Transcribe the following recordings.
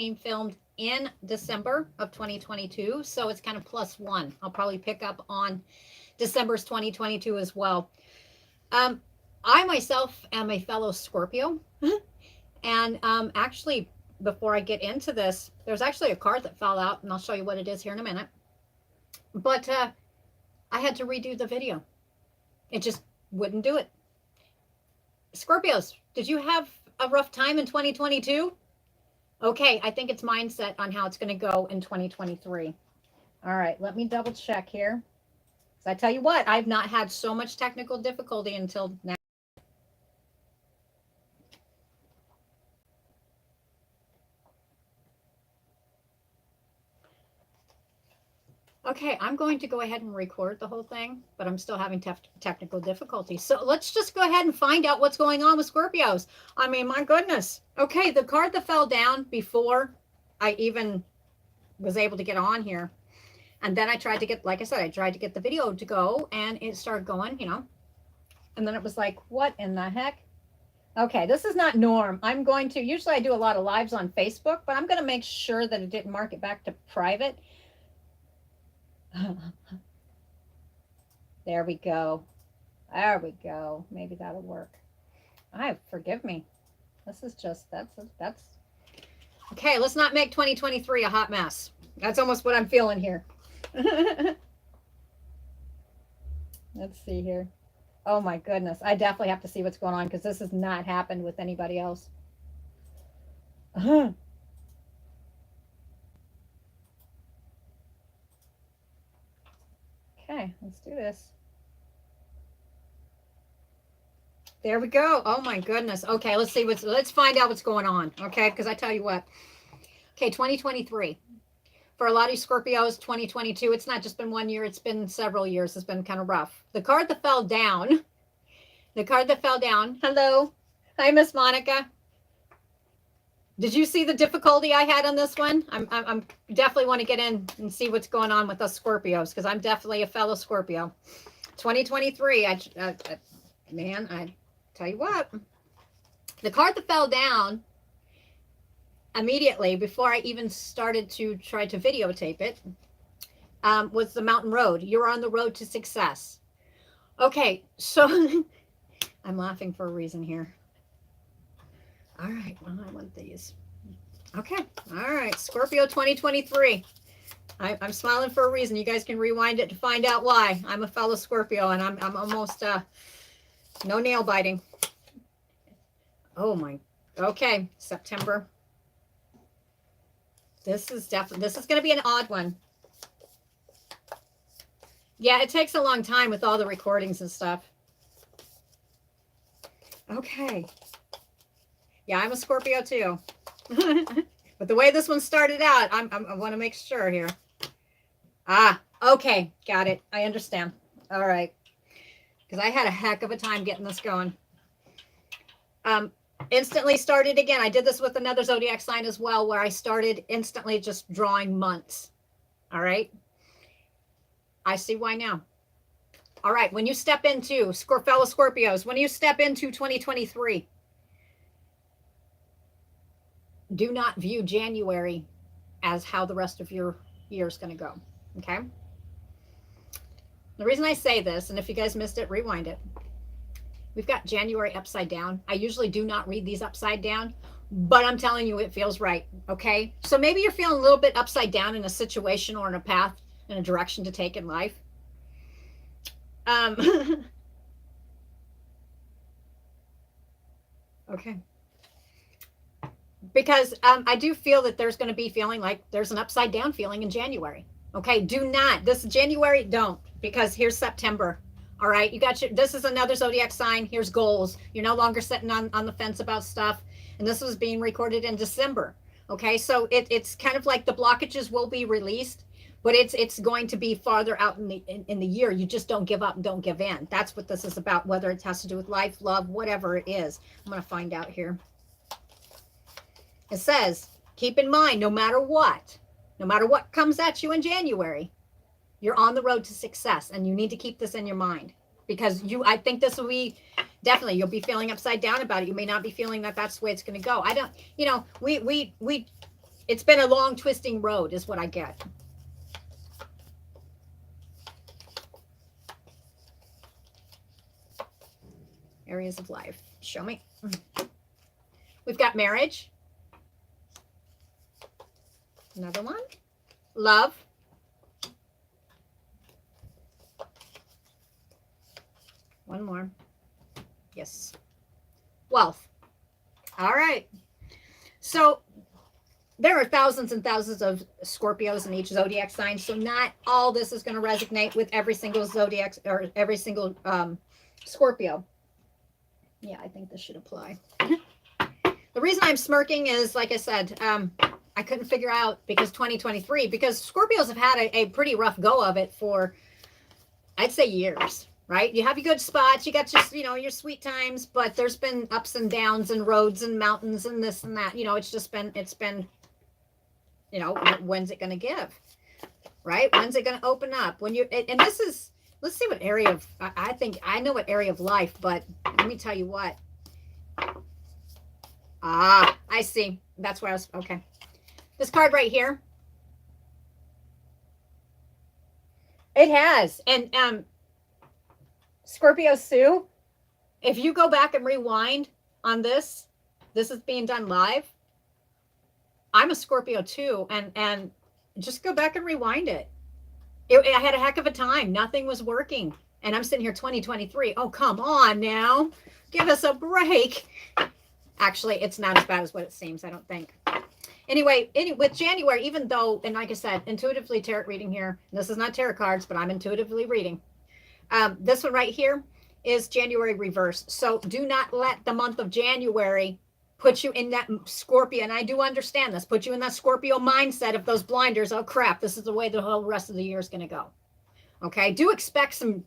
being filmed in December of 2022, so it's kind of +1. I'll probably pick up on December's 2022 as well. I myself am a fellow Scorpio, and actually, before I get into this, there's actually a card that fell out, and I'll show you what it is here in a minute. But I had to redo the video. It just wouldn't do it. Scorpios, did you have a rough time in 2022? Okay, I think it's mindset on how it's going to go in 2023. All right, let me double check here. So I tell you what, I've not had so much technical difficulty until now. Okay, I'm going to go ahead and record the whole thing, but I'm still having technical difficulties. So let's just go ahead and find out what's going on with Scorpios. I mean, my goodness. Okay, the card that fell down before I even was able to get on here. And then I tried to get, like I said, I tried to get the video to go, and it started going, you know. And then it was like, what in the heck? Okay, this is not norm. I'm going to, usually I do a lot of lives on Facebook, but I'm going to make sure that it didn't mark it back to private. There we go. There we go. Maybe that'll work. Forgive me. This is just, that's okay. Let's not make 2023 a hot mess. That's almost what I'm feeling here. Let's see here. Oh my goodness. I definitely have to see what's going on, because this has not happened with anybody else. Okay, let's do this. There we go. Oh my goodness. Okay, let's find out what's going on. Okay, because I tell you what. Okay, 2023. For a lot of Scorpios, 2022, it's not just been 1 year, it's been several years. It's been kind of rough. The card that fell down, hello. Hi, Miss Monica. Did you see the difficulty I had on this one? I'm definitely want to get in and see what's going on with us Scorpios, because I'm definitely a fellow Scorpio. 2023, man, I tell you what, the card that fell down immediately before I even started to try to videotape it was the mountain road. You're on the road to success. Okay, so I'm laughing for a reason here. All right, well, I want these. Okay, all right, Scorpio 2023. I'm smiling for a reason. You guys can rewind it to find out why. I'm a fellow Scorpio, and I'm almost no nail biting. Oh my, okay, September. This is going to be an odd one. Yeah, it takes a long time with all the recordings and stuff. Okay. Yeah, I'm a Scorpio too. But the way this one started out, I want to make sure here. Okay, got it. I understand. All right. Because I had a heck of a time getting this going. Instantly started again. I did this with another zodiac sign as well, where I started instantly just drawing months. All right. I see why now. All right. When you step into, fellow Scorpios, when you step into 2023, do not view January as how the rest of your year is going to go. Okay. The reason I say this, and if you guys missed it, rewind it. We've got January upside down. I usually do not read these upside down, but I'm telling you, it feels right. Okay. So maybe you're feeling a little bit upside down in a situation or in a path, in a direction to take in life. Okay. Because I do feel that there's going to be feeling like there's an upside down feeling in January. Okay. Do not. This January, don't, because here's September. All right. You got this is another zodiac sign. Here's goals. You're no longer sitting on the fence about stuff. And this was being recorded in December. Okay. So it's kind of like the blockages will be released, but it's going to be farther out in the year. You just don't give up and don't give in. That's what this is about, whether it has to do with life, love, whatever it is. I'm going to find out here. It says, keep in mind, no matter what comes at you in January, you're on the road to success, and you need to keep this in your mind, because I think this will be definitely, you'll be feeling upside down about it. You may not be feeling that that's the way it's going to go. I don't, we It's been a long twisting road is what I get. Areas of life. Show me. We've got marriage. Another one. Love. One more. Yes. Wealth. All right. So there are thousands and thousands of Scorpios in each zodiac sign. So not all this is going to resonate with every single zodiac or every single Scorpio. Yeah, I think this should apply. The reason I'm smirking is, like I said, I couldn't figure out because 2023, because Scorpios have had a pretty rough go of it for, I'd say, years, right? You have your good spots, you got just, your sweet times, but there's been ups and downs and roads and mountains and this and that. It's been, when's it going to give, right? When's it going to open up? And this is, let's see what area of, I think I know what area of life, but let me tell you what. I see. That's where I was, okay. This card right here. It has. And Scorpio Sue, if you go back and rewind on this is being done live. I'm a Scorpio too. And just go back and rewind it. I had a heck of a time. Nothing was working. And I'm sitting here 2023. Oh, come on now. Give us a break. Actually, it's not as bad as what it seems, I don't think. Anyway, with January, even though, and like I said, intuitively tarot reading here. This is not tarot cards, but I'm intuitively reading. This one right here is January reverse. So do not let the month of January put you in that Scorpio. And I do understand this. Put you in that Scorpio mindset of those blinders. Oh, crap. This is the way the whole rest of the year is going to go. Okay. Do expect some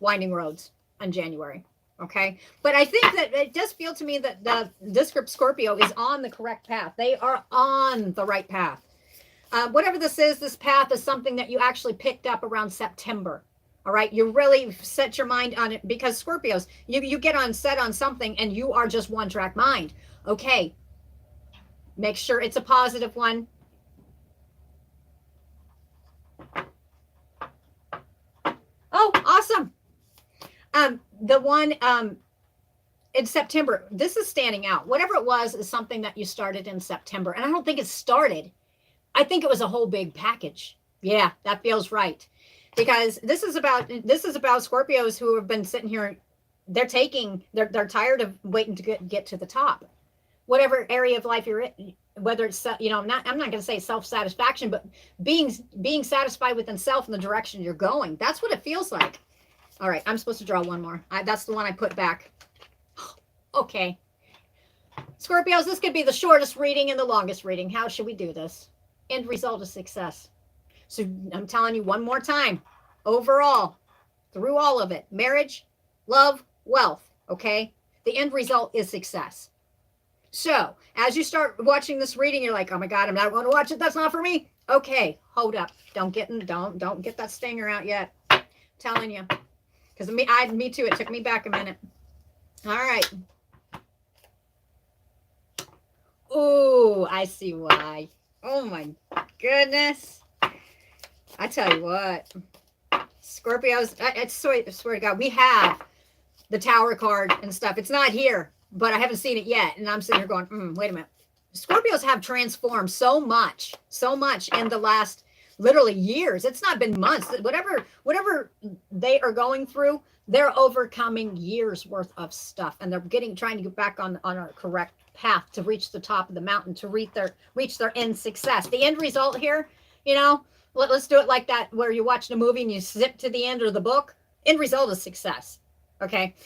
winding roads on January. Okay. But I think that it does feel to me that this group Scorpio is on the correct path. They are on the right path. Whatever this is, this path is something that you actually picked up around September. All right. You really set your mind on it because Scorpios, you get set on something and you are just one track mind. Okay. Make sure it's a positive one. Oh, awesome. The one in September, this is standing out. Whatever it was is something that you started in September. And I don't think it started. I think it was a whole big package. Yeah, that feels right. Because this is about Scorpios who have been sitting here. They're tired of waiting to get to the top. Whatever area of life you're in, whether it's, I'm not going to say self-satisfaction, but being satisfied within self in the direction you're going. That's what it feels like. All right, I'm supposed to draw one more. That's the one I put back. Okay. Scorpios, this could be the shortest reading and the longest reading. How should we do this? End result is success. So I'm telling you one more time. Overall, through all of it, marriage, love, wealth, okay? The end result is success. So as you start watching this reading, you're like, oh my God, I'm not going to watch it. That's not for me. Okay, hold up. Don't get that stinger out yet. I'm telling you. Because me too. It took me back a minute. All right. Oh, I see why. Oh my goodness. I tell you what. Scorpios, I swear to God, we have the Tower card and stuff. It's not here, but I haven't seen it yet. And I'm sitting here going, wait a minute. Scorpios have transformed so much in the last literally years. It's not been months. Whatever they are going through, they're overcoming years worth of stuff, and they're trying to get back on a correct path to reach the top of the mountain, to reach their end success. The end result here, let's do it like that, where you watch the movie and you zip to the end of the book. End result is success. Okay.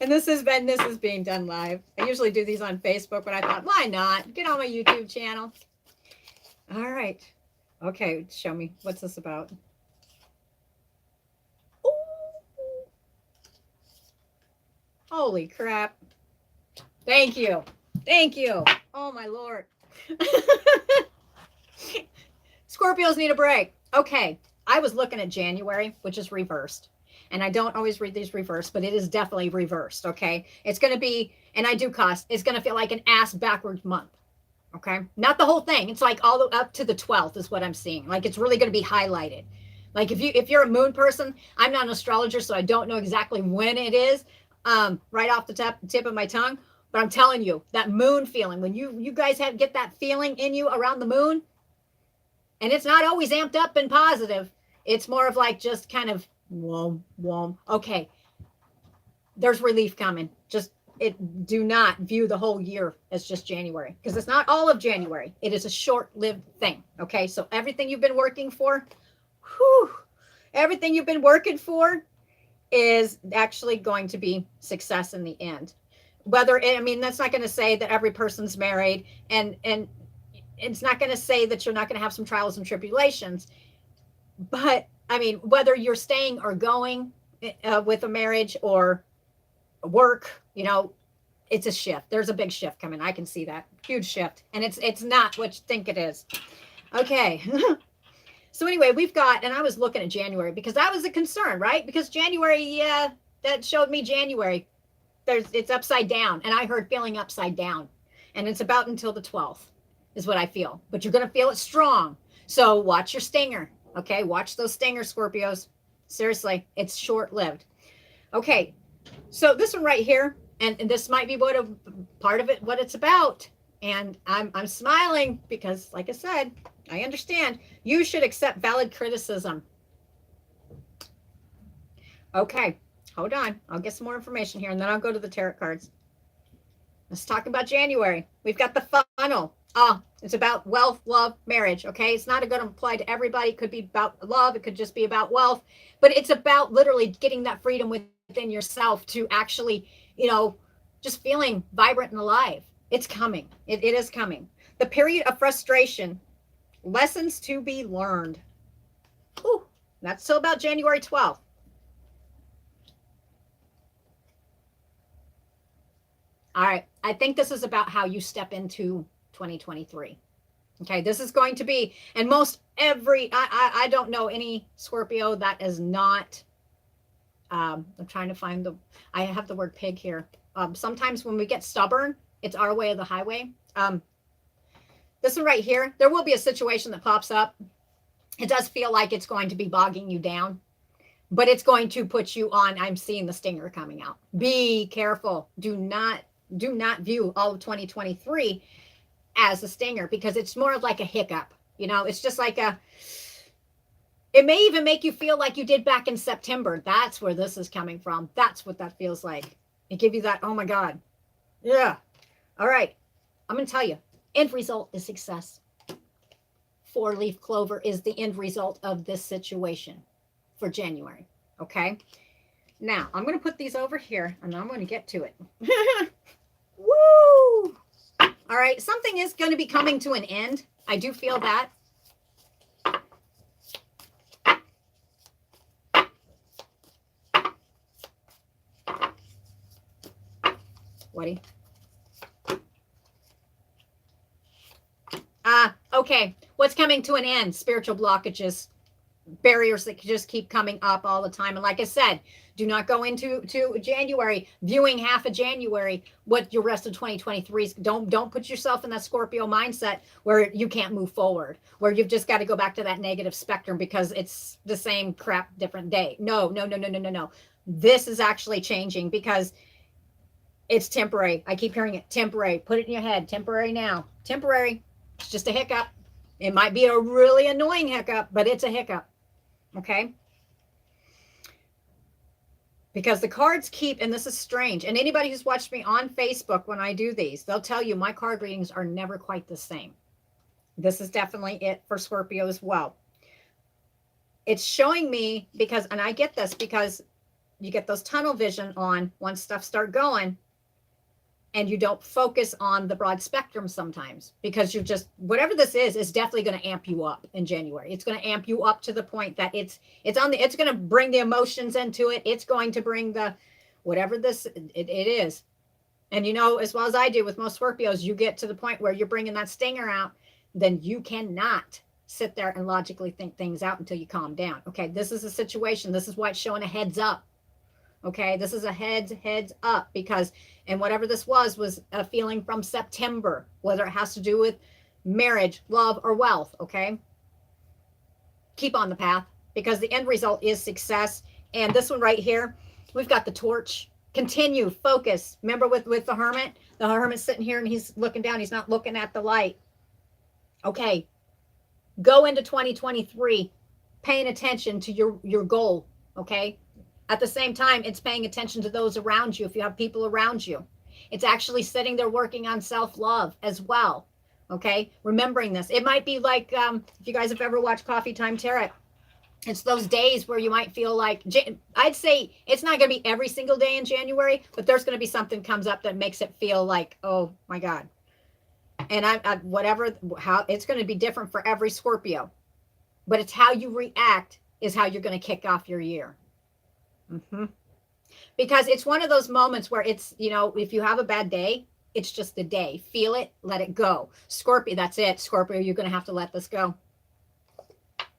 And this is being done live. I usually do these on Facebook, but I thought, why not? Get on my YouTube channel. All right. Okay, show me. What's this about? Ooh. Holy crap. Thank you. Thank you. Oh, my Lord. Scorpios need a break. Okay. I was looking at January, which is reversed. And I don't always read these reversed, but it is definitely reversed, okay? It's going to be, and I do cost, it's going to feel like an ass backwards month, okay? Not the whole thing. It's like all the up to the 12th is what I'm seeing. Like it's really going to be highlighted. Like if you're a moon person, I'm not an astrologer, so I don't know exactly when it is, right off the tip of my tongue. But I'm telling you, that moon feeling, when you guys get that feeling in you around the moon, and it's not always amped up and positive. It's more of like just kind of whoa, whoa. Okay, there's relief coming. Just do not view the whole year as just January, because it's not all of January. It is a short-lived thing. Okay, so everything you've been working for, everything you've been working for is actually going to be success in the end. Whether, I mean, that's not going to say that every person's married, and it's not going to say that you're not going to have some trials and tribulations. But I mean, whether you're staying or going with a marriage or work, you know, it's a shift. There's a big shift coming. I can see that huge shift, and it's not what you think it is. Okay. So anyway, we've got, and I was looking at January because that was a concern, right? Because January, yeah, that showed me January. It's upside down, and I heard feeling upside down, and it's about until the 12th is what I feel. But you're going to feel it strong. So watch your stinger. Okay, watch those stinger, Scorpios. Seriously, it's short-lived. Okay, so this one right here, and this might be what part of it, what it's about. And I'm smiling because, like I said, I understand. You should accept valid criticism. Okay, hold on. I'll get some more information here, and then I'll go to the tarot cards. Let's talk about January. We've got the funnel. It's about wealth, love, marriage, okay? It's not going to apply to everybody. It could be about love. It could just be about wealth. But it's about literally getting that freedom within yourself to actually, you know, just feeling vibrant and alive. It's coming. It is coming. The period of frustration, lessons to be learned. Ooh, that's still about January 12th. All right. I think this is about how you step into 2023. Okay, this is going to be, and I don't know any Scorpio that is not, I'm trying to find I have the word pig here. Sometimes when we get stubborn, it's our way or the highway. This one right here, there will be a situation that pops up. It does feel like it's going to be bogging you down, but it's going to put you on, I'm seeing the stinger coming out. Be careful. Do not view all of 2023 as a stinger, because it's more of like a hiccup. You know, it's just like it may even make you feel like you did back in September. That's where this is coming from. That's what that feels like. It give you that, oh my God. Yeah. All right. I'm going to tell you, end result is success. 4-leaf clover is the end result of this situation for January. Okay. Now I'm going to put these over here, and I'm going to get to it. Woo! All right, something is going to be coming to an end. I do feel that. Woody. Okay. What's coming to an end? Spiritual blockages, barriers that just keep coming up all the time. And like I said, do not go into January viewing half of January what your rest of 2023 is. Don't put yourself in that Scorpio mindset where you can't move forward, where you've just got to go back to that negative spectrum because it's the same crap, different day. No. This is actually changing because it's temporary. I keep hearing it, temporary. Put it in your head, temporary now. Temporary. It's just a hiccup. It might be a really annoying hiccup, but it's a hiccup. Okay? Because the cards keep, and this is strange, and anybody who's watched me on Facebook when I do these, they'll tell you my card readings are never quite the same. This is definitely it for Scorpio as well. It's showing me because, and I get this because you get those tunnel vision on once stuff start going, and you don't focus on the broad spectrum sometimes because you just, whatever this is definitely going to amp you up in January. It's going to amp you up to the point that it's going to bring the emotions into it. It's going to bring the, whatever this, it is. And you know, as well as I do with most Scorpios, you get to the point where you're bringing that stinger out, then you cannot sit there and logically think things out until you calm down. Okay, this is a situation. This is why it's showing a heads up. Okay, this is a heads up, because, and whatever this was a feeling from September, whether it has to do with marriage, love, or wealth. Okay, keep on the path, because the end result is success. And this one right here, we've got the torch. Continue, focus. Remember with the hermit's sitting here and he's looking down. He's not looking at the light. Okay, go into 2023 paying attention to your goal. Okay, at the same time, it's paying attention to those around you. If you have people around you, it's actually sitting there working on self-love as well. Okay, remembering this. It might be like, if you guys have ever watched Coffee Time Tarot, it's those days where you might feel like, I'd say it's not going to be every single day in January, but there's going to be something comes up that makes it feel like, oh my God. And how it's going to be different for every Scorpio, but it's how you react is how you're going to kick off your year. Because it's one of those moments where it's, if you have a bad day, it's just a day. Feel it, let it go. Scorpio, that's it. Scorpio, you're going to have to let this go.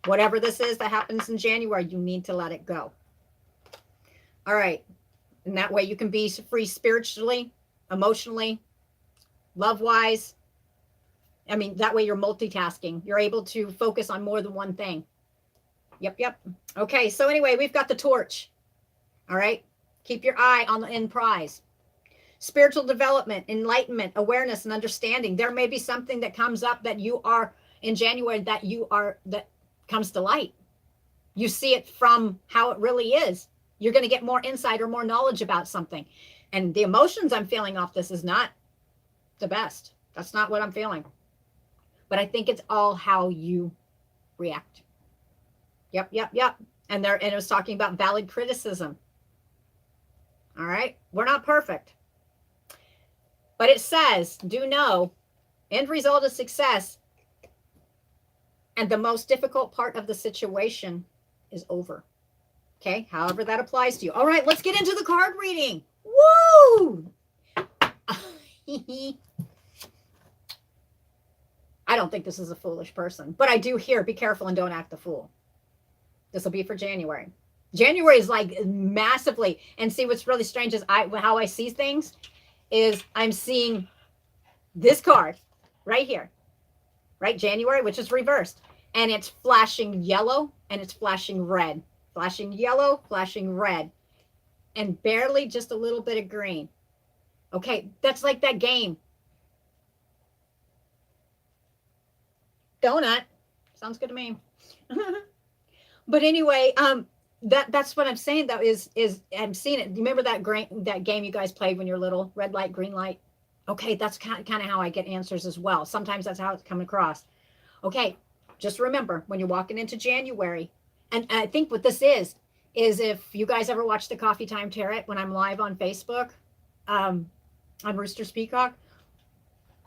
Whatever this is that happens in January, you need to let it go. All right. And that way you can be free spiritually, emotionally, love-wise. I mean, that way you're multitasking. You're able to focus on more than one thing. Yep. Okay, so anyway, we've got the torch. All right. Keep your eye on the end prize. Spiritual development, enlightenment, awareness, and understanding. There may be something that comes up that you are in January that comes to light. You see it from how it really is. You're going to get more insight or more knowledge about something. And the emotions I'm feeling off this is not the best. That's not what I'm feeling. But I think it's all how you react. Yep. And it was talking about valid criticism. All right. We're not perfect. But it says, do know, end result is success. And the most difficult part of the situation is over. Okay, however that applies to you. All right, let's get into the card reading. Woo! I don't think this is a foolish person, but I do hear, be careful and don't act the fool. This will be for January. January is like massively, and see what's really strange is how I see things is I'm seeing this card right here. Right, January, which is reversed, and it's flashing yellow and it's flashing red, flashing yellow, flashing red, and barely just a little bit of green. Okay, that's like that game. Donut sounds good to me. But anyway, that's what I'm saying though is I'm seeing it. Remember that game you guys played when you're little, red light, green light? Okay, that's kind of how I get answers as well. Sometimes that's how it's coming across. Okay, just remember when you're walking into January, and I think what this is if you guys ever watch the Coffee Time Tarot when I'm live on Facebook, on Roosters Peacock,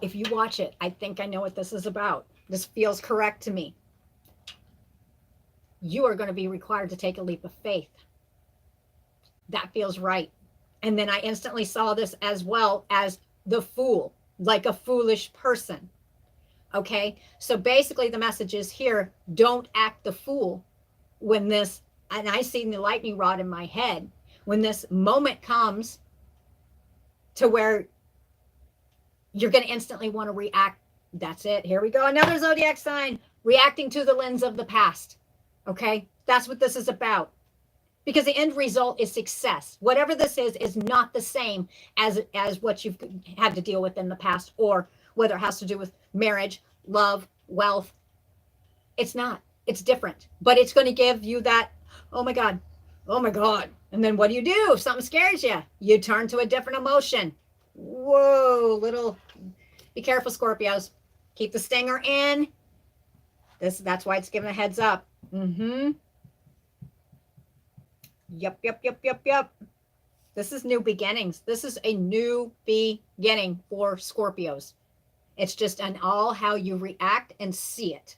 if you watch it, I think I know what this is about. This feels correct to me. You are going to be required to take a leap of faith. That feels right. And then I instantly saw this as well as the fool, like a foolish person. Okay, so basically the message is here, don't act the fool when this, and I see the lightning rod in my head, when this moment comes to where you're going to instantly want to react. That's it. Here we go. Another zodiac sign, reacting to the lens of the past. Okay, that's what this is about. Because the end result is success. Whatever this is not the same as what you've had to deal with in the past, or whether it has to do with marriage, love, wealth. It's not. It's different. But it's going to give you that, oh my God. And then what do? If something scares you, you turn to a different emotion. Whoa, be careful, Scorpios. Keep the stinger in. That's why it's giving a heads up. Yep. This is new beginnings. This is a new beginning for Scorpios. It's just an all how you react and see it.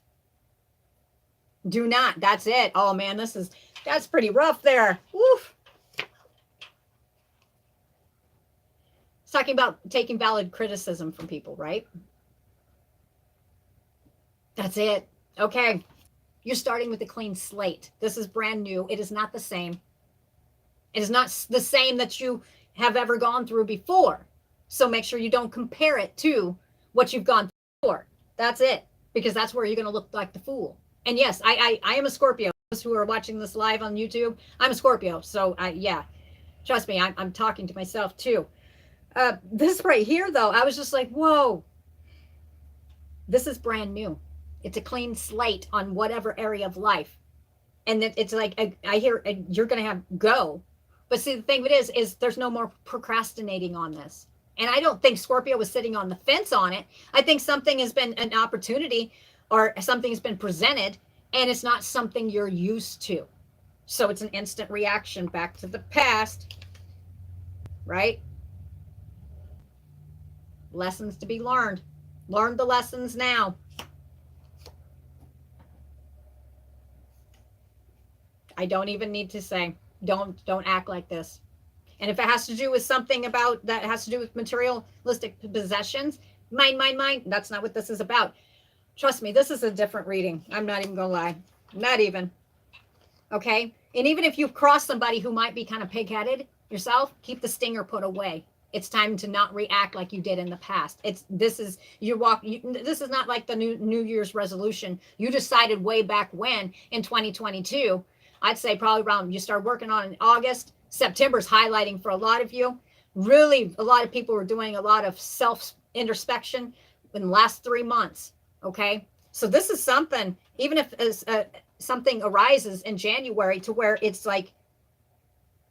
Do not. That's it. Oh man, that's pretty rough there. Woof. It's talking about taking valid criticism from people, right? That's it. Okay. You're starting with a clean slate. This is brand new. It is not the same. It is not the same that you have ever gone through before. So make sure you don't compare it to what you've gone through before. That's it. Because that's where you're going to look like the fool. And yes, I am a Scorpio. Those who are watching this live on YouTube, I'm a Scorpio. So yeah, trust me, I'm talking to myself too. This right here, though, I was just like, whoa, this is brand new. It's a clean slate on whatever area of life. And it's like, I hear you're going to have go. But see, the thing of it is there's no more procrastinating on this. And I don't think Scorpio was sitting on the fence on it. I think something has been an opportunity or something has been presented and it's not something you're used to. So it's an instant reaction back to the past, right? Lessons to be learned. Learn the lessons now. I don't even need to say, don't act like this. And if it has to do with something about that has to do with materialistic possessions, mine, that's not what this is about. Trust me, this is a different reading. I'm not even gonna lie. Not even. Okay? And even if you've crossed somebody who might be kind of pig-headed yourself, keep the stinger put away. It's time to not react like you did in the past. This is not like the New Year's resolution. You decided way back when in 2022. I'd say probably around you start working on in August. September's highlighting for a lot of you. Really, a lot of people were doing a lot of self-introspection in the last 3 months. Okay? So this is something, even if something arises in January to where it's like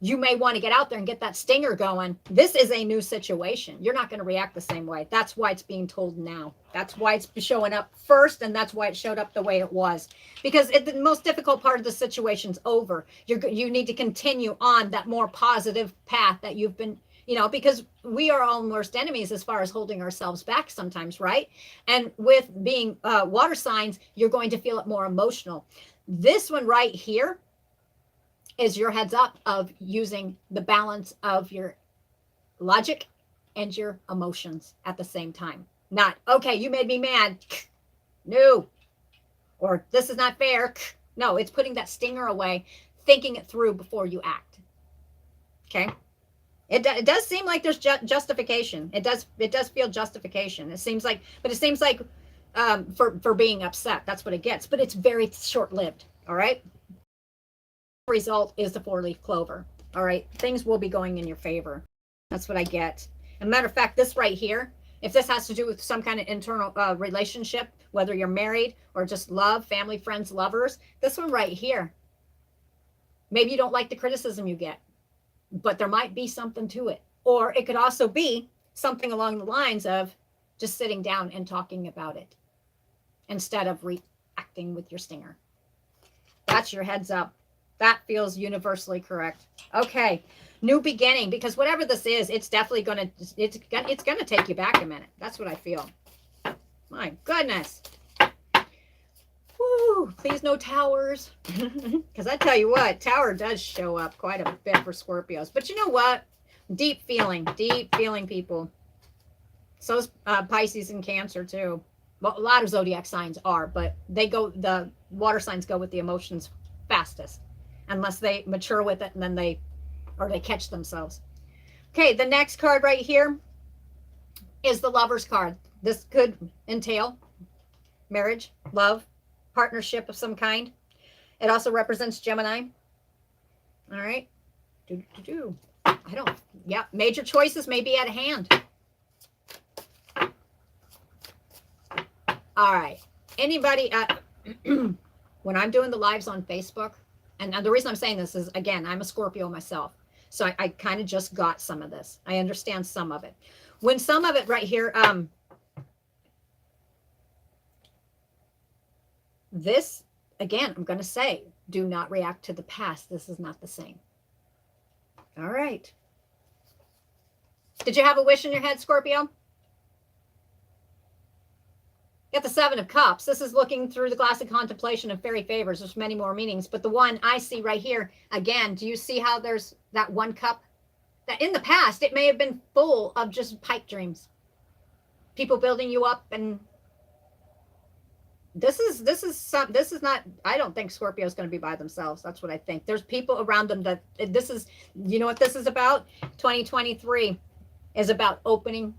you may want to get out there and get that stinger going. This is a new situation. You're not going to react the same way. That's why it's being told now. That's why it's showing up first, and that's why it showed up the way it was. Because the most difficult part of the situation's over. You need to continue on that more positive path that you've been, because we are all worst enemies as far as holding ourselves back sometimes, right? And with being water signs, you're going to feel it more emotional. This one right here is your heads up of using the balance of your logic and your emotions at the same time. Not, okay, you made me mad. No. Or this is not fair. No, it's putting that stinger away, thinking it through before you act. Okay? It does seem like there's justification. It does feel justification. It seems like for being upset, that's what it gets. But it's very short-lived. All right? Result is the 4-leaf clover. All right, things will be going in your favor. That's what I get. As a matter of fact, this right here, if this has to do with some kind of internal relationship, whether you're married or just love, family, friends, lovers, this one right here, maybe you don't like the criticism you get, but there might be something to it. Or it could also be something along the lines of just sitting down and talking about it instead of reacting with your stinger. That's your heads up. That feels universally correct. Okay, new beginning, because whatever this is, it's definitely gonna take you back a minute. That's what I feel. My goodness. Woo, please no towers. Because I tell you what, tower does show up quite a bit for Scorpios. But you know what? Deep feeling, people. So is Pisces and Cancer too. Well, a lot of zodiac signs are, but the water signs go with the emotions fastest. Unless they mature with it and then they catch themselves. Okay, the next card right here is the Lover's card. This could entail marriage, love, partnership of some kind. It also represents Gemini. All right. Major choices may be at hand. All right. Anybody, when I'm doing the lives on Facebook, and the reason I'm saying this is, again, I'm a Scorpio myself. So I kind of just got some of this. I understand some of it. When some of it right here, this, again, I'm going to say, do not react to the past. This is not the same. All right. Did you have a wish in your head, Scorpio? Got the 7 of Cups. This is looking through the glass of contemplation of fairy favors. There's many more meanings, but the one I see right here, again, do you see how there's that one cup? That in the past, it may have been full of just pipe dreams. People building you up and This is not, I don't think Scorpio is going to be by themselves. That's what I think. There's people around them that this is, you know what this is about? 2023 is about opening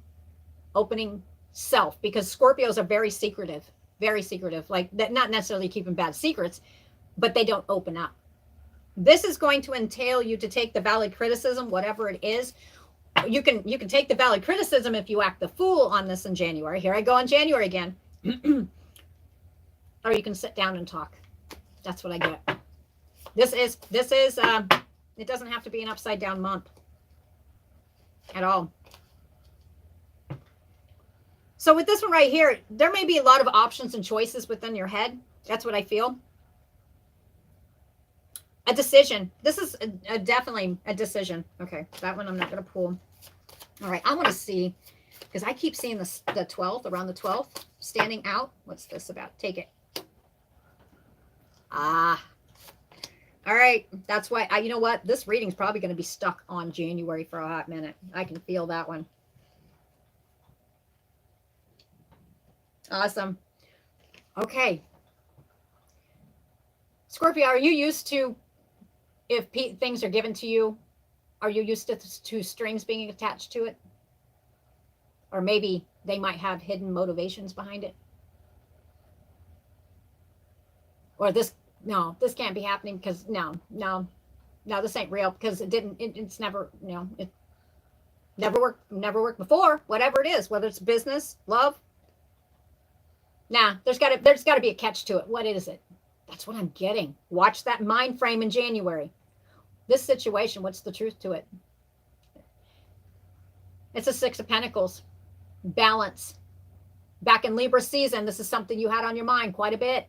self, because Scorpios are very secretive, like that, not necessarily keeping bad secrets, but they don't open up. This is going to entail you to take the valid criticism, whatever it is. You can take the valid criticism if you act the fool on this in January. Here I go in January again. Or you can sit down and talk. That's what I get. This is it doesn't have to be an upside down month at all. So with this one right here, there may be a lot of options and choices within your head. That's what I feel. A decision. This is definitely a decision. Okay, that one I'm not going to pull. All right, I want to see, because I keep seeing the 12th, around the 12th, standing out. What's this about? Take it. Ah. All right, that's why, you know what? This reading's probably going to be stuck on January for a hot minute. I can feel that one. Awesome. Okay. Scorpio, are you used to, if things are given to you, are you used to strings being attached to it? Or maybe they might have hidden motivations behind it. Or this can't be happening because no, this ain't real, because it's never, it never worked before, whatever it is, whether it's business, love. Nah, there's got to be a catch to it. What is it? That's what I'm getting. Watch that mind frame in January. This situation, what's the truth to it? It's a 6 of Pentacles. Balance. Back in Libra season, this is something you had on your mind quite a bit.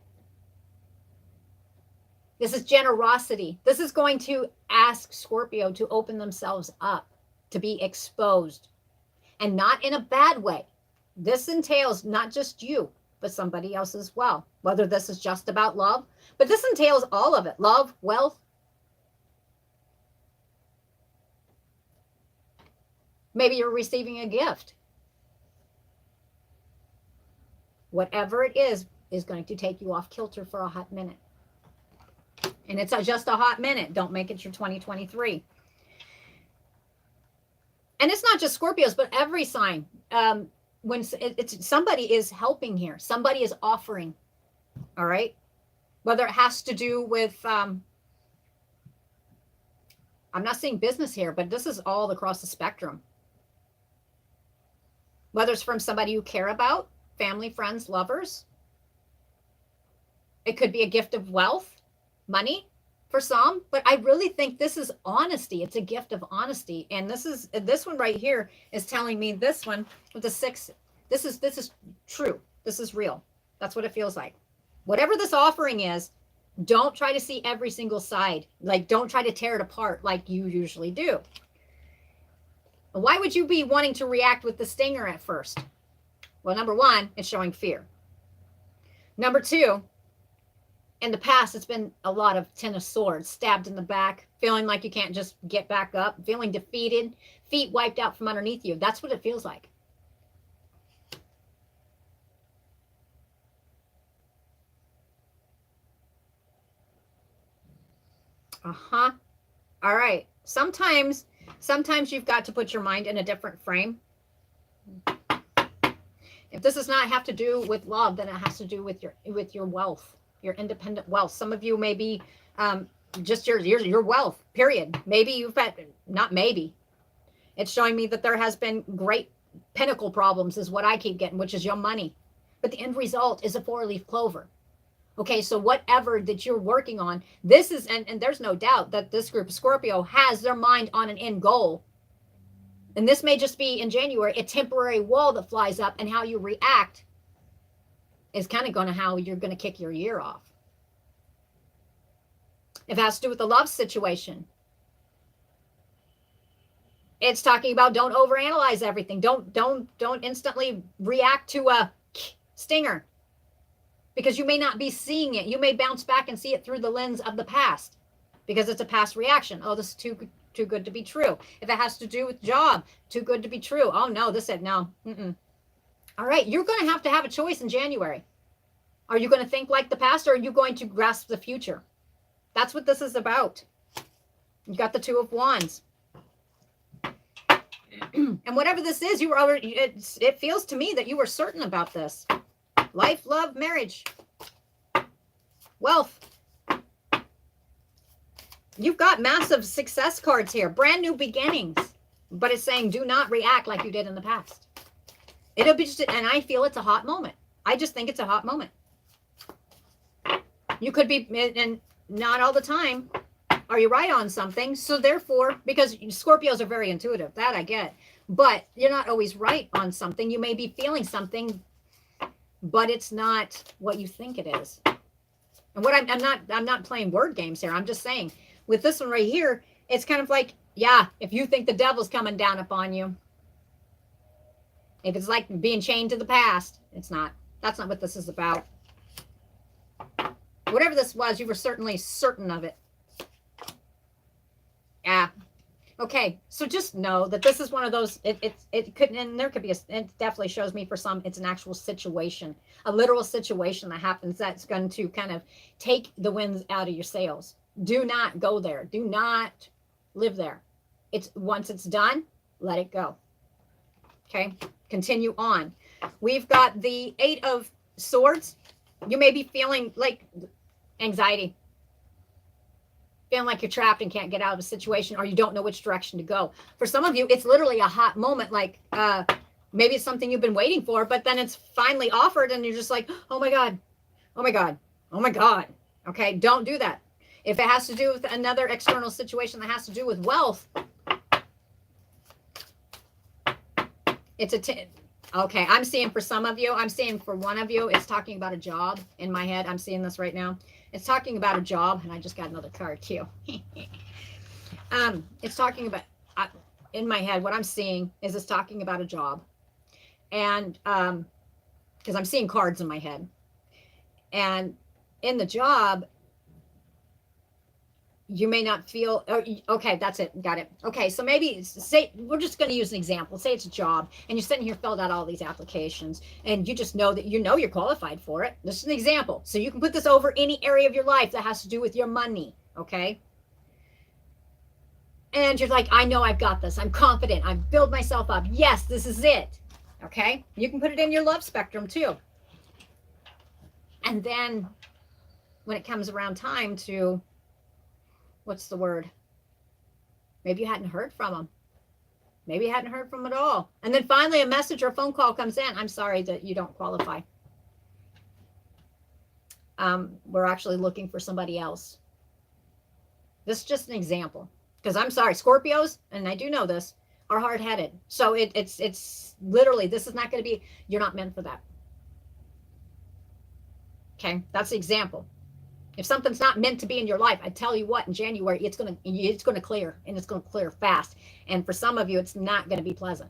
This is generosity. This is going to ask Scorpio to open themselves up, to be exposed, and not in a bad way. This entails not just you, but somebody else as well. Whether this is just about love, but this entails all of it. Love, wealth. Maybe you're receiving a gift. Whatever it is going to take you off kilter for a hot minute. And it's just a hot minute. Don't make it your 2023. And it's not just Scorpios, but every sign. When it's somebody is helping here, somebody is offering. All right, whether it has to do with I'm not seeing business here, but this is all across the spectrum. Whether it's from somebody you care about, family, friends, lovers. It could be a gift of wealth, money for some, but I really think this is honesty. It's a gift of honesty. And this one right here is telling me, this one with the 6, this is true. This is real. That's what it feels like. Whatever this offering is, don't try to see every single side. Like, don't try to tear it apart like you usually do. Why would you be wanting to react with the stinger at first? Well, number one, it's showing fear. Number two, in the past, it's been a lot of 10 of Swords, stabbed in the back, feeling like you can't just get back up, feeling defeated, feet wiped out from underneath you. That's what it feels like. All right. Sometimes you've got to put your mind in a different frame. If this does not have to do with love, then it has to do with your wealth, your independent wealth. Some of you may be just your wealth, period. Maybe you've had, not maybe. It's showing me that there has been great pinnacle problems is what I keep getting, which is your money. But the end result is a 4-leaf clover. Okay, so whatever that you're working on, this is, and there's no doubt that this group of Scorpio has their mind on an end goal. And this may just be in January, a temporary wall that flies up, and how you react is kind of going to how you're going to kick your year off. If it has to do with the love situation, it's talking about don't overanalyze everything. Don't instantly react to a stinger, because you may not be seeing it. You may bounce back and see it through the lens of the past because it's a past reaction. Oh, this is too good to be true. If it has to do with job, too good to be true. Oh no, this said no. All right, you're going to have a choice in January. Are you going to think like the past, or are you going to grasp the future? That's what this is about. You got the Two of Wands. And whatever this is, you were already, it feels to me that you were certain about this. Life, love, marriage, wealth. You've got massive success cards here. Brand new beginnings. But it's saying do not react like you did in the past. It'll be just, and I feel it's a hot moment. I just think it's a hot moment. You could be, and not all the time are you right on something. So therefore, because Scorpios are very intuitive, that I get. But you're not always right on something. You may be feeling something, but it's not what you think it is. And what I'm not playing word games here. I'm just saying, with this one right here, it's kind of like, yeah, if you think the devil's coming down upon you, if it's like being chained to the past, it's not. That's not what this is about. Whatever this was, you were certainly certain of it. Yeah. Okay, so just know that this is one of those, it could, and there could be, it definitely shows me for some, it's an actual situation, a literal situation that happens that's going to kind of take the winds out of your sails. Do not go there. Do not live there. It's once it's done, let it go. Okay, continue on. We've got the Eight of Swords. You may be feeling like anxiety. Feeling like you're trapped and can't get out of a situation, or you don't know which direction to go. For some of you, it's literally a hot moment, like maybe it's something you've been waiting for, but then it's finally offered and you're just like, oh my God, oh my God, oh my God. Okay, don't do that. If it has to do with another external situation that has to do with wealth, it's okay, I'm seeing for some of you, I'm seeing for one of you, it's talking about a job in my head. I'm seeing this right now. It's talking about a job, and I just got another card too. It's talking about, in my head, what I'm seeing is it's talking about a job. And because I'm seeing cards in my head. And in the job, you may not feel, okay, that's it, got it. Okay, so maybe say, we're just going to use an example. Say it's a job, and you're sitting here filled out all these applications, and you just know that you're qualified for it. This is an example. So you can put this over any area of your life that has to do with your money, okay? And you're like, I know I've got this. I'm confident. I've built myself up. Yes, this is it, okay? You can put it in your love spectrum too. And then when it comes around time to, what's the word? Maybe you hadn't heard from them. Maybe you hadn't heard from them at all. And then finally a message or a phone call comes in. I'm sorry that you don't qualify. We're actually looking for somebody else. This is just an example. Because I'm sorry, Scorpios, and I do know this, are hard-headed. So it's literally, this is not going to be, you're not meant for that. Okay, that's the example. If something's not meant to be in your life, I tell you what, in January, it's going to clear, and it's going to clear fast. And for some of you, it's not going to be pleasant.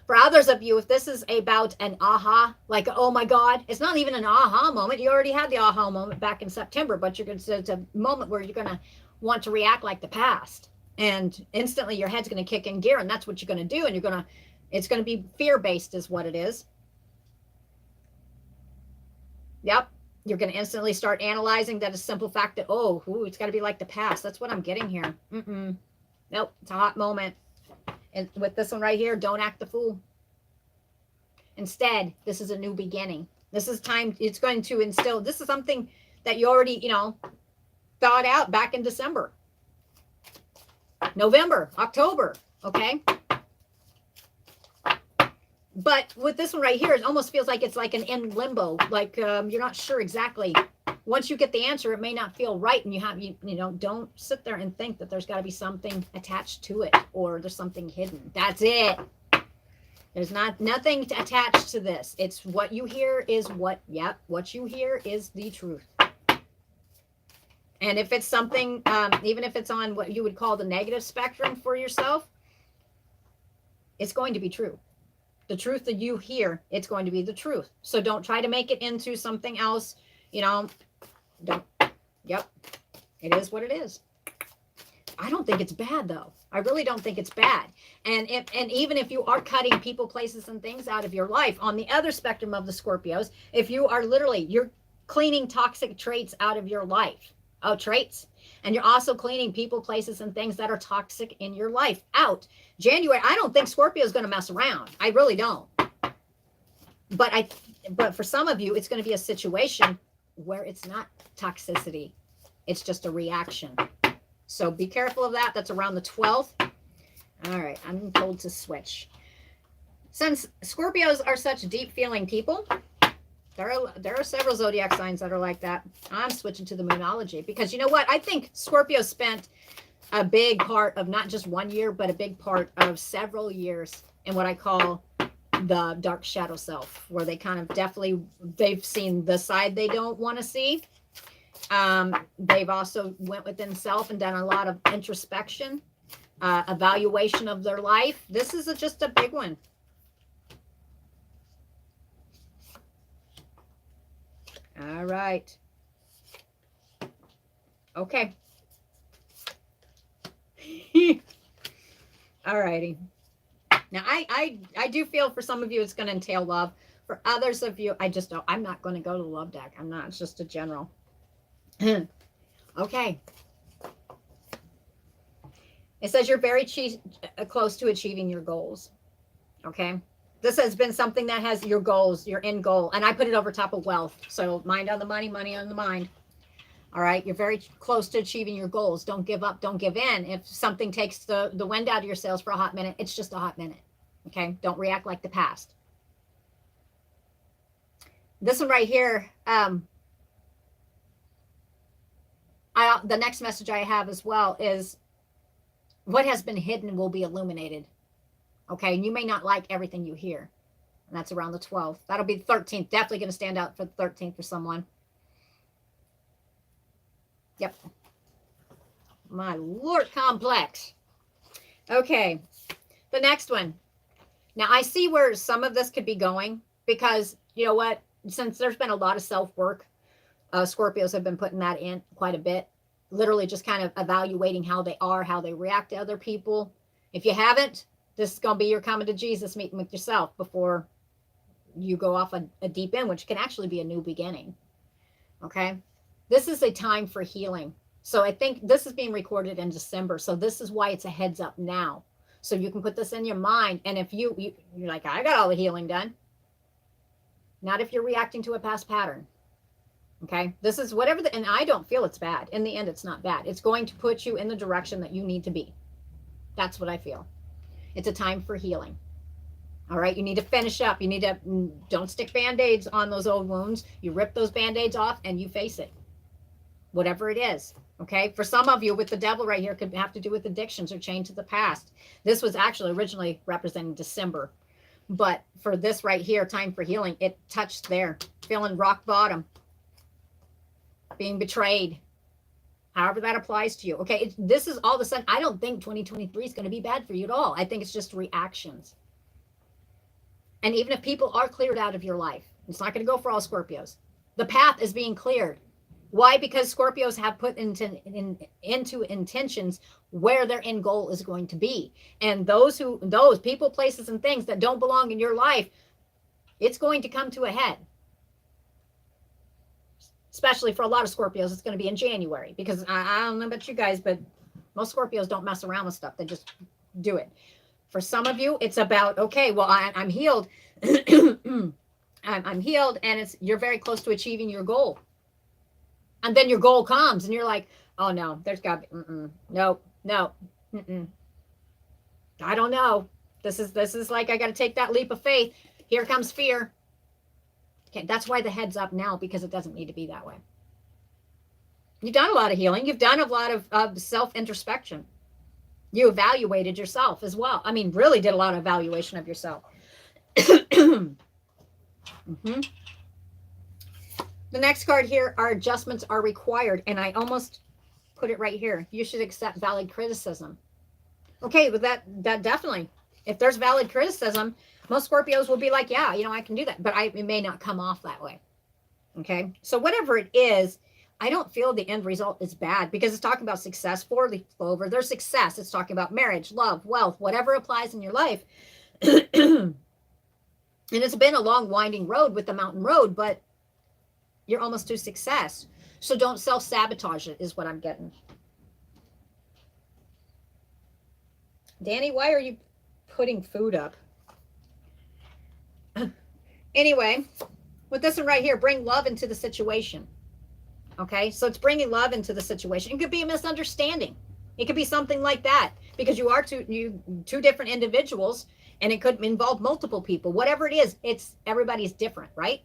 For others of you, if this is about an aha, like, oh my God, it's not even an aha moment. You already had the aha moment back in September, but it's a moment where you're going to want to react like the past. And instantly your head's going to kick in gear, and that's what you're going to do. And it's going to be fear-based is what it is. Yep. You're going to instantly start analyzing that a simple fact that, it's got to be like the past. That's what I'm getting here. Nope, it's a hot moment. And with this one right here, don't act the fool. Instead, this is a new beginning. This is time. It's going to instill. This is something that you already, thought out back in December, November, October. Okay. But with this one right here, it almost feels like it's like an in limbo. Like you're not sure exactly. Once you get the answer, it may not feel right, and don't sit there and think that there's got to be something attached to it or there's something hidden. That's it. There's nothing attached to this. It's what you hear is what you hear is the truth. And if it's something, even if it's on what you would call the negative spectrum for yourself, it's going to be true. The truth that you hear, it's going to be the truth. So don't try to make it into something else. Don't. Yep. It is what it is. I don't think it's bad though. I really don't think it's bad. And even if you are cutting people, places, and things out of your life, on the other spectrum of the Scorpios, if you are literally, you're cleaning toxic traits out of your life. Oh, traits. And you're also cleaning people, places, and things that are toxic in your life out. January, I don't think Scorpio is going to mess around. I really don't. But for some of you, it's going to be a situation where it's not toxicity. It's just a reaction. So be careful of that. That's around the 12th. All right, I'm told to switch. Since Scorpios are such deep feeling people, there are several zodiac signs that are like that. I'm switching to the Moonology because you know what? I think Scorpio spent a big part of not just 1 year, but a big part of several years in what I call the dark shadow self, where they kind of they've seen the side they don't want to see. They've also went within self and done a lot of introspection, evaluation of their life. This is just a big one. All right. Okay. All righty. Now, I do feel for some of you it's going to entail love. For others of you, I just don't. I'm not going to go to the love deck. I'm not. It's just a general. Okay. It says you're very close to achieving your goals. Okay. This has been something that has your goals, your end goal. And I put it over top of wealth. So mind on the money, money on the mind. All right. You're very close to achieving your goals. Don't give up. Don't give in. If something takes the wind out of your sails for a hot minute, it's just a hot minute. Okay. Don't react like the past. This one right here. The next message I have as well is what has been hidden will be illuminated. Okay. And you may not like everything you hear. And that's around the 12th. That'll be the 13th. Definitely going to stand out for the 13th for someone. Yep. My Lord, complex. Okay. The next one. Now, I see where some of this could be going because, you know what? Since there's been a lot of self-work, Scorpios have been putting that in quite a bit. Literally just kind of evaluating how they are, how they react to other people. If you haven't, this is going to be your coming to Jesus meeting with yourself before you go off a deep end, which can actually be a new beginning. Okay. This is a time for healing. So I think this is being recorded in December. So this is why it's a heads up now. So you can put this in your mind. And if you're like, I got all the healing done. Not if you're reacting to a past pattern. Okay. This is whatever and I don't feel it's bad. In the end, it's not bad. It's going to put you in the direction that you need to be. That's what I feel. It's a time for healing. All right. You need to finish up. You need to, don't stick Band-Aids on those old wounds. You rip those Band-Aids off and you face it. Whatever it is. Okay. For some of you with the devil right here could have to do with addictions or chained to the past. This was actually originally representing December. But for this right here, time for healing, it touched there. Feeling rock bottom. Being betrayed. However that applies to you. Okay. This is all of a sudden, I don't think 2023 is going to be bad for you at all. I think it's just reactions. And even if people are cleared out of your life, it's not going to go for all Scorpios. The path is being cleared. Why? Because Scorpios have put into intentions where their end goal is going to be. And those people, places, and things that don't belong in your life, it's going to come to a head. Especially for a lot of Scorpios, it's going to be in January. Because I don't know about you guys, but most Scorpios don't mess around with stuff. They just do it. For some of you, it's about, okay, well, I'm healed. I'm healed, and you're very close to achieving your goal. And then your goal comes, and you're like, oh, no, there's got to be, no. I don't know. This is like, I got to take that leap of faith. Here comes fear. Okay, that's why the head's up now, because it doesn't need to be that way. You've done a lot of healing. You've done a lot of self-introspection. You evaluated yourself as well. I mean, really did a lot of evaluation of yourself. The next card here, our adjustments are required. And I almost put it right here. You should accept valid criticism. Okay, but that definitely, if there's valid criticism, most Scorpios will be like, yeah, I can do that. But it may not come off that way. Okay, so whatever it is, I don't feel the end result is bad because it's talking about success. 4-leaf clover, there's success. It's talking about marriage, love, wealth, whatever applies in your life. And it's been a long winding road with the mountain road, but you're almost to success. So don't self-sabotage it is what I'm getting. Danny, why are you putting food up? Anyway, with this one right here, bring love into the situation. Okay, so it's bringing love into the situation. It could be a misunderstanding. It could be something like that because you are two different individuals, and it could involve multiple people. Whatever it is, everybody's different, right?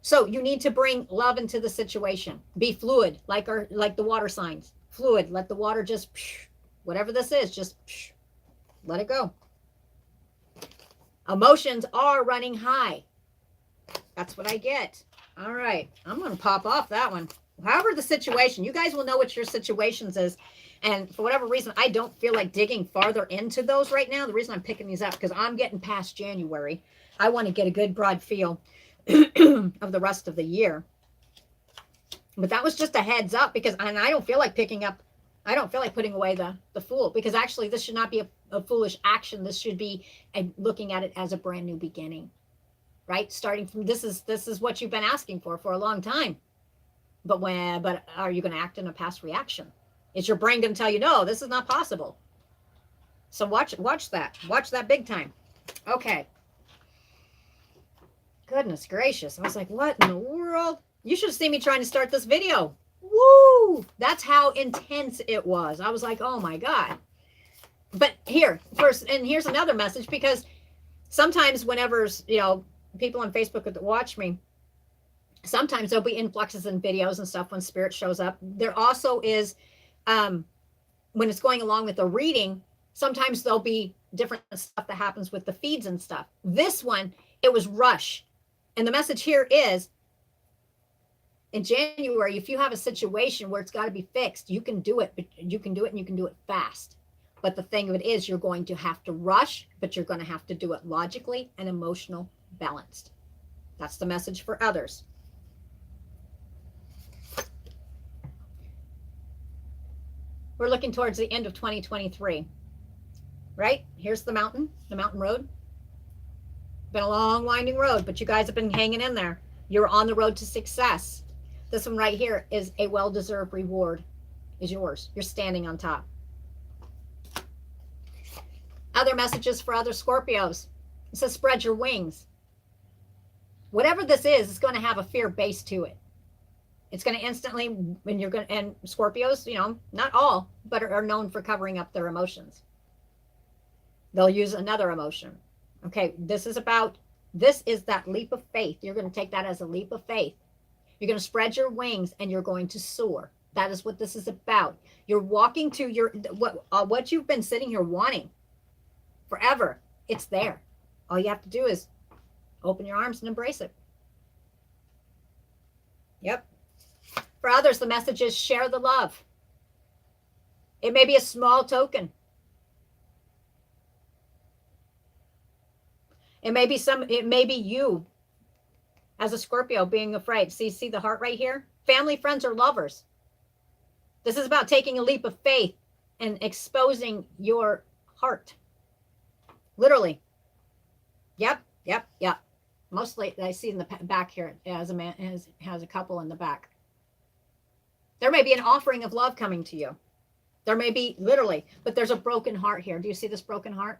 So you need to bring love into the situation. Be fluid, like the water signs. Fluid. Let the water just, whatever this is, just let it go. Emotions are running high. That's what I get. All right, I'm going to pop off that one. However the situation, you guys will know what your situations is. And for whatever reason, I don't feel like digging farther into those right now. The reason I'm picking these up, because I'm getting past January. I want to get a good broad feel of the rest of the year. But that was just a heads up because I don't feel like picking up. I don't feel like putting away the fool, because actually this should not be a foolish action. This should be looking at it as a brand new beginning. Right? Starting from this is what you've been asking for a long time. But are you going to act in a past reaction? Is your brain going to tell you, no, this is not possible? So watch that. Watch that big time. Okay. Goodness gracious. I was like, what in the world? You should have seen me trying to start this video. Woo! That's how intense it was. I was like, oh my God. But here's another message, because sometimes whenever, people on Facebook that watch me, sometimes there'll be influxes in videos and stuff when spirit shows up. There also is, when it's going along with the reading, sometimes there'll be different stuff that happens with the feeds and stuff. This one, it was rush. And the message here is, in January, if you have a situation where it's got to be fixed, you can do it, but you can do it and you can do it fast. But the thing of it is, you're going to have to rush, but you're going to have to do it logically and emotional balanced. That's the message for others. We're looking towards the end of 2023, right? Here's the mountain road. Been a long winding road, but you guys have been hanging in there. You're on the road to success. This one right here is a well-deserved reward is yours. You're standing on top. Other messages for other Scorpios. It says spread your wings. Whatever this is, it's going to have a fear base to it. It's going to instantly, and Scorpios, not all, but are known for covering up their emotions. They'll use another emotion. Okay, this is that leap of faith. You're going to take that as a leap of faith. You're going to spread your wings and you're going to soar. That is what this is about. You're walking to what you've been sitting here wanting forever. It's there. All you have to do is open your arms and embrace it. Yep. For others, the message is share the love. It may be a small token. It may be you as a Scorpio being afraid. See the heart right here? Family, friends, or lovers. This is about taking a leap of faith and exposing your heart. Literally. Yep. Mostly I see in the back here as a man has a couple in the back. There may be an offering of love coming to you. There may be literally, but there's a broken heart here. Do you see this broken heart?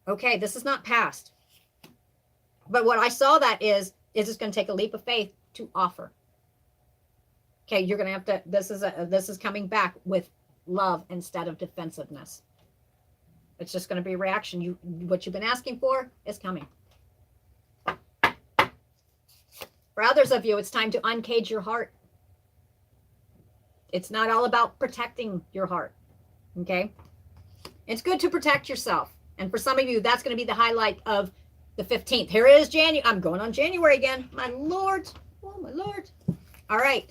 Okay, this is not past. But what I saw that is it's going to take a leap of faith to offer. Okay, you're going to have to, this is coming back with love instead of defensiveness. It's just going to be a reaction. What you've been asking for is coming. For others of you, it's time to uncage your heart. It's not all about protecting your heart. Okay? It's good to protect yourself. And for some of you, that's going to be the highlight of the 15th. Here it is, January. I'm going on January again. My Lord. Oh, my Lord. All right.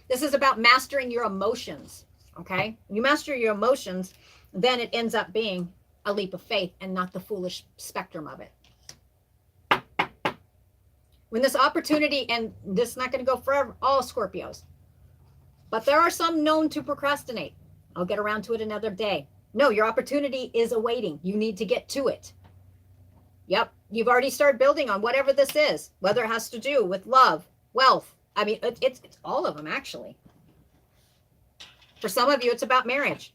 This is about mastering your emotions. Okay? When you master your emotions, then it ends up being a leap of faith and not the foolish spectrum of it. When this opportunity, and this is not going to go forever, all Scorpios, but there are some known to procrastinate. I'll get around to it another day. No, your opportunity is awaiting. You need to get to it. Yep, you've already started building on whatever this is, whether it has to do with love, wealth. I mean, it's all of them, actually. For some of you, it's about marriage.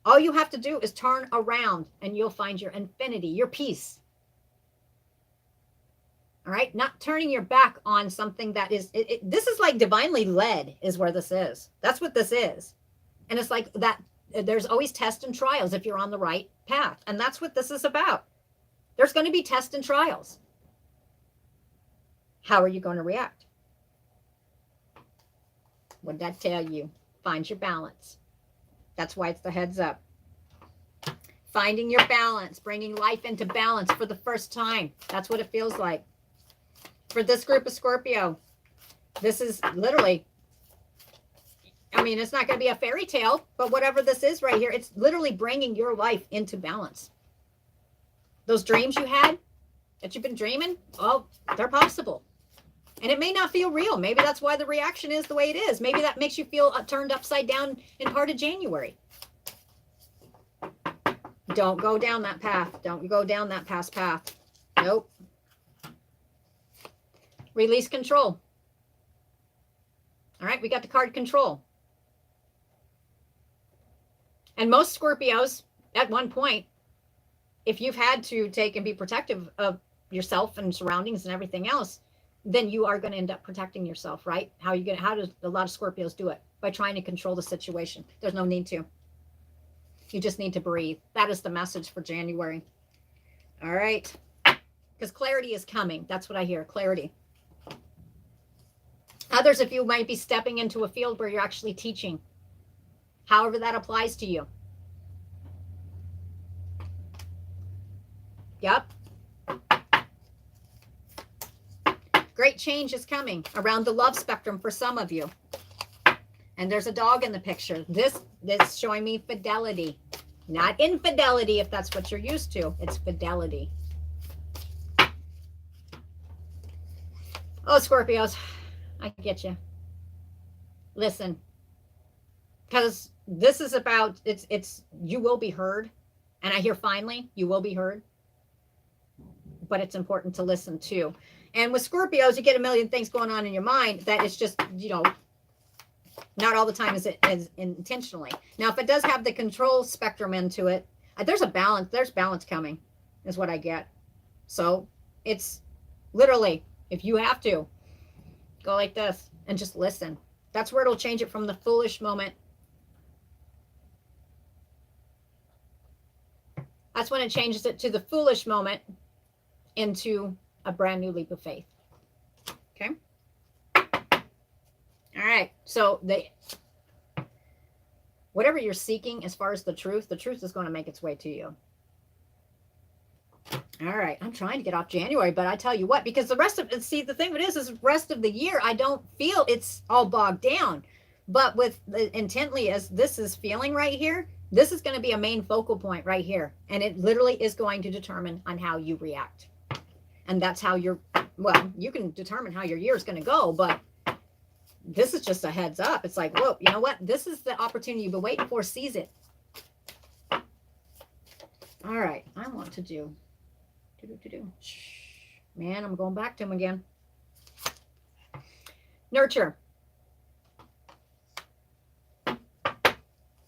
All you have to do is turn around and you'll find your infinity, your peace. All right, not turning your back on something that is, this is like divinely led is where this is. That's what this is. And it's like that, there's always tests and trials if you're on the right path. And that's what this is about. There's going to be tests and trials. How are you going to react? What did that tell you? Find your balance. That's why it's the heads up. Finding your balance, bringing life into balance for the first time. That's what it feels like. For this group of Scorpio, this is literally, I mean, it's not going to be a fairy tale, but whatever this is right here, it's literally bringing your life into balance. Those dreams you had that you've been dreaming, well, they're possible. And it may not feel real. Maybe that's why the reaction is the way it is. Maybe that makes you feel turned upside down in part of January. Don't go down that path. Don't go down that past path. Nope. Release control. All right, we got the card control. And most Scorpios, at one point, if you've had to take and be protective of yourself and surroundings and everything else, then you are going to end up protecting yourself, right? How does a lot of Scorpios do it? By trying to control the situation. There's no need to. You just need to breathe. That is the message for January. All right. Because clarity is coming. That's what I hear. Clarity. Others of you might be stepping into a field where you're actually teaching. However that applies to you. Yep. Great change is coming around the love spectrum for some of you. And there's a dog in the picture. This is showing me fidelity, not infidelity if that's what you're used to. It's fidelity. Oh, Scorpios, I get you. Listen, because this is about, it's you will be heard. And I hear finally, you will be heard. But it's important to listen too. And with Scorpios, you get a million things going on in your mind that it's just, you know, not all the time as intentionally. Now, if it does have the control spectrum into it, there's a balance. There's balance coming is what I get. So it's literally, if you have to, go like this and just listen. That's where it'll change it from the foolish moment. That's when it changes it to the foolish moment into a brand new leap of faith. Okay. All right. So whatever you're seeking as far as the truth is going to make its way to you. All right. I'm trying to get off January, but I tell you what, because the rest of it, see, the thing of it is the rest of the year, I don't feel it's all bogged down. But with the intently as this is feeling right here, this is going to be a main focal point right here. And it literally is going to determine on how you react. And that's how well, you can determine how your year is going to go, but this is just a heads up. It's like, whoa, you know what? This is the opportunity you've been waiting for. Seize it. All right. I want to do. Man, I'm going back to him again. Nurture.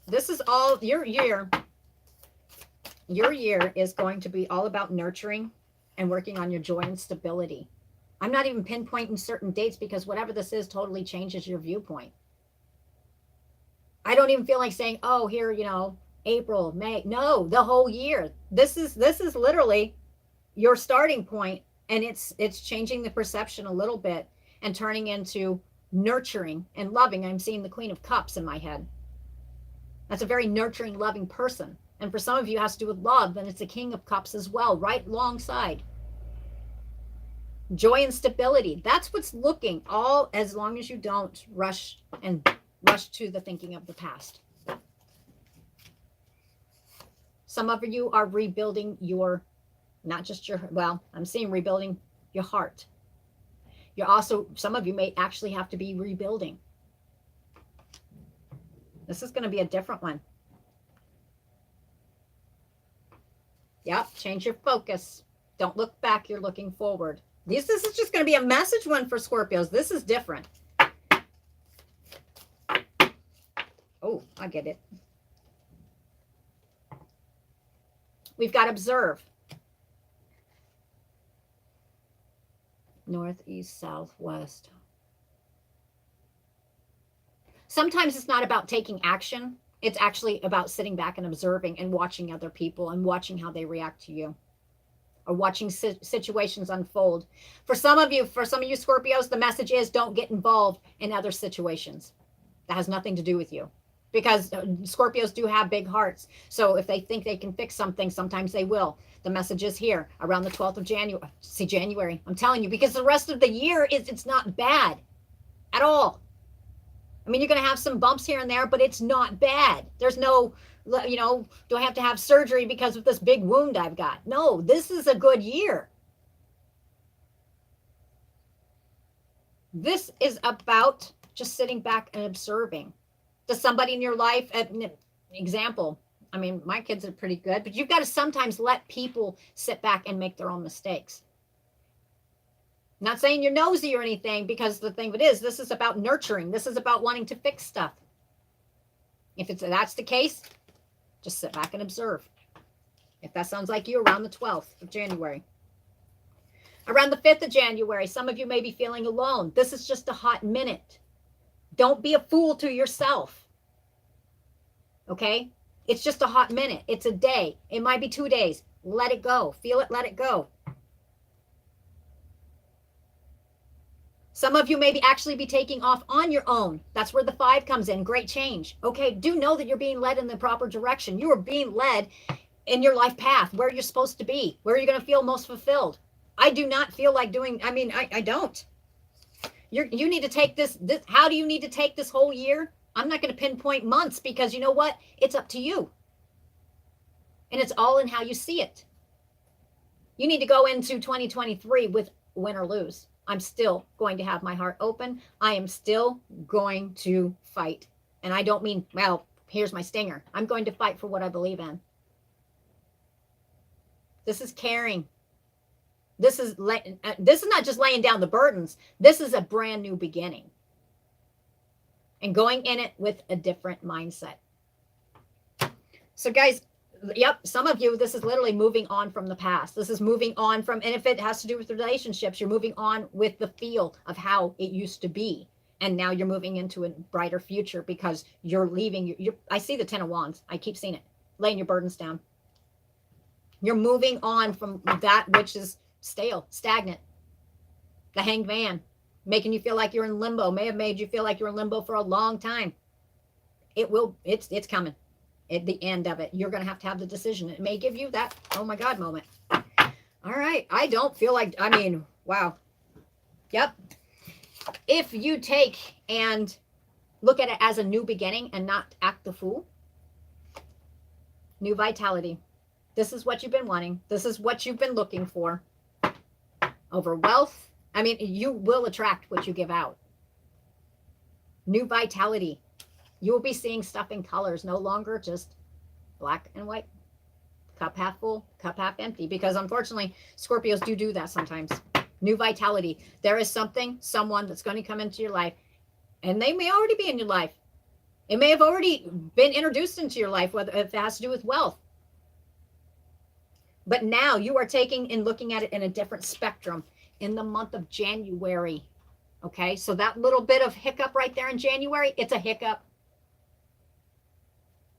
This is all your year. Your year is going to be all about nurturing and working on your joy and stability. I'm not even pinpointing certain dates because whatever this is totally changes your viewpoint. I don't even feel like saying, oh, here, you know, April, May. No, the whole year. This is literally your starting point, and it's changing the perception a little bit and turning into nurturing and loving. I'm seeing the Queen of Cups in my head. That's a very nurturing, loving person. And for some of you, it has to do with love, then it's the King of Cups as well, right alongside. Joy and stability. That's what's looking, all as long as you don't rush to the thinking of the past. Some of you are rebuilding your, not just your, well, I'm seeing rebuilding your heart. You're also, some of you may actually have to be rebuilding. This is going to be a different one. Yep, change your focus. Don't look back, you're looking forward. This is just going to be a message one for Scorpios. This is different. Oh, I get it. We've got observe. North, east, south, west. Sometimes it's not about taking action. It's actually about sitting back and observing and watching other people and watching how they react to you, or watching situations unfold. For some of you Scorpios, the message is don't get involved in other situations. That has nothing to do with you, because Scorpios do have big hearts. So if they think they can fix something, sometimes they will. The message is here around the 12th of January. See, January, I'm telling you, because the rest of the year it's not bad at all. I mean, you're going to have some bumps here and there, but it's not bad. There's no, you know, do I have to have surgery because of this big wound I've got? No, this is a good year. This is about just sitting back and observing. Does somebody in your life, example, I mean, my kids are pretty good, but you've got to sometimes let people sit back and make their own mistakes. Not saying you're nosy or anything, because the thing of it is, this is about nurturing. This is about wanting to fix stuff. If that's the case, just sit back and observe. If that sounds like you, around the 12th of January. Around the 5th of January, some of you may be feeling alone. This is just a hot minute. Don't be a fool to yourself. Okay? It's just a hot minute. It's a day. It might be 2 days. Let it go. Feel it, let it go. Some of you may actually be taking off on your own. That's where the 5 comes in. Great change. Okay, do know that you're being led in the proper direction. You are being led in your life path, where you're supposed to be, where you're going to feel most fulfilled. I do not feel like doing, I don't. You need to take this. How do you need to take this whole year? I'm not going to pinpoint months, because you know what? It's up to you. And it's all in how you see it. You need to go into 2023 with win or lose. I'm still going to have my heart open. I am still going to fight. And I don't mean, well, here's my stinger. I'm going to fight for what I believe in. This is caring. This is not just laying down the burdens. This is a brand new beginning. And going in it with a different mindset. So guys, yep, some of you, this is literally moving on from the past. This is moving on from, and if it has to do with relationships, you're moving on with the feel of how it used to be. And now you're moving into a brighter future, because you're leaving. I see the 10 of Wands. I keep seeing it. Laying your burdens down. You're moving on from that which is stale, stagnant. The Hanged Man, making you feel like you're in limbo, may have made you feel like you're in limbo for a long time. It's coming. At the end of it, you're going to have the decision. It may give you that, oh my God, moment. All right. I don't feel like, wow. Yep. If you take and look at it as a new beginning and not act the fool, new vitality. This is what you've been wanting. This is what you've been looking for. Over wealth. You will attract what you give out. New vitality. You will be seeing stuff in colors, no longer just black and white. Cup half full, cup half empty. Because unfortunately, Scorpios do that sometimes. New vitality. There is someone that's going to come into your life, and they may already be in your life. It may have already been introduced into your life, whether if it has to do with wealth. But now you are taking and looking at it in a different spectrum in the month of January. Okay, so that little bit of hiccup right there in January, it's a hiccup.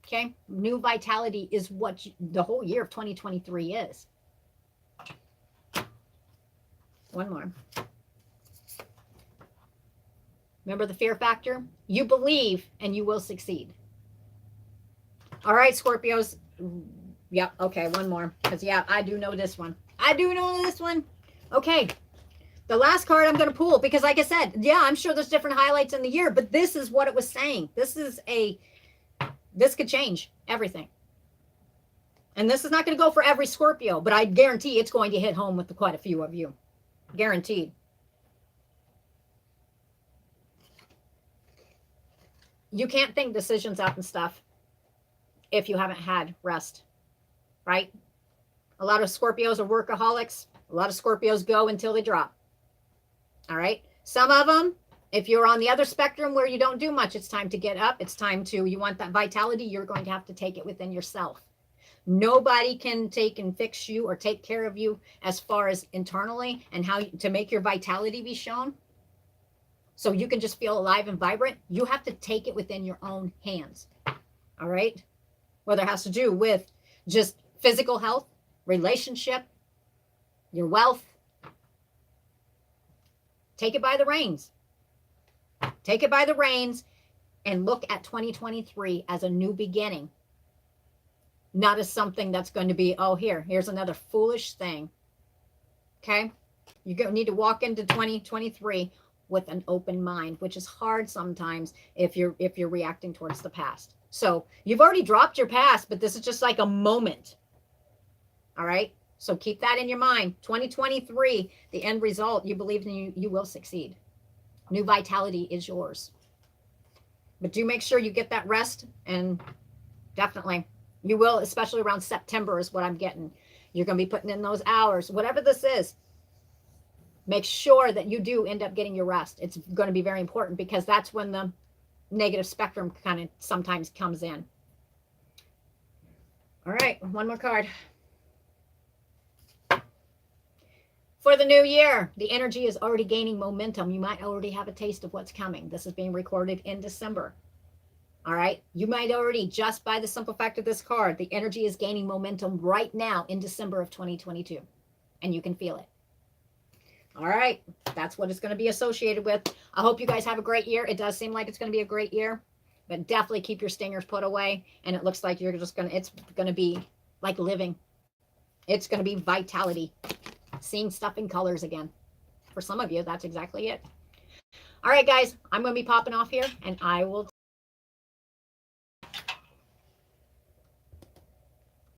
Okay, new vitality is what the whole year of 2023 is. One more. Remember the fear factor? You believe and you will succeed. All right, Scorpios. Yeah, okay, one more. Because, yeah, I do know this one. Okay. The last card I'm going to pull, because like I said, yeah, I'm sure there's different highlights in the year, but this is what it was saying. This could change everything. And this is not going to go for every Scorpio, but I guarantee it's going to hit home with quite a few of you. Guaranteed. You can't think decisions out and stuff if you haven't had rest, right? A lot of Scorpios are workaholics. A lot of Scorpios go until they drop. All right. Some of them, if you're on the other spectrum where you don't do much, it's time to get up. It's time to, you want that vitality, you're going to have to take it within yourself. Nobody can take and fix you or take care of you as far as internally and how to make your vitality be shown. So you can just feel alive and vibrant. You have to take it within your own hands. All right. Whether it has to do with just physical health, relationship, your wealth. Take it by the reins. Take it by the reins and look at 2023 as a new beginning. Not as something that's going to be, oh, here's another foolish thing. Okay? You need to walk into 2023 with an open mind, which is hard sometimes if you're reacting towards the past. So you've already dropped your past, but this is just like a moment. All right? So keep that in your mind. 2023, the end result, you believe in you will succeed. New vitality is yours. But do make sure you get that rest, and definitely you will, especially around September is what I'm getting. You're going to be putting in those hours, whatever this is. Make sure that you do end up getting your rest. It's going to be very important because that's when the negative spectrum kind of sometimes comes in. All right, one more card. For the new year, the energy is already gaining momentum. You might already have a taste of what's coming. This is being recorded in December. All right. You might already, just by the simple fact of this card, the energy is gaining momentum right now in December of 2022. And you can feel it. All right. That's what it's going to be associated with. I hope you guys have a great year. It does seem like it's going to be a great year. But definitely keep your stingers put away. And it looks like you're just going to, it's going to be like living. It's going to be vitality. Seeing stuff in colors again. For some of you, that's exactly it. All right, guys, I'm going to be popping off here, and I will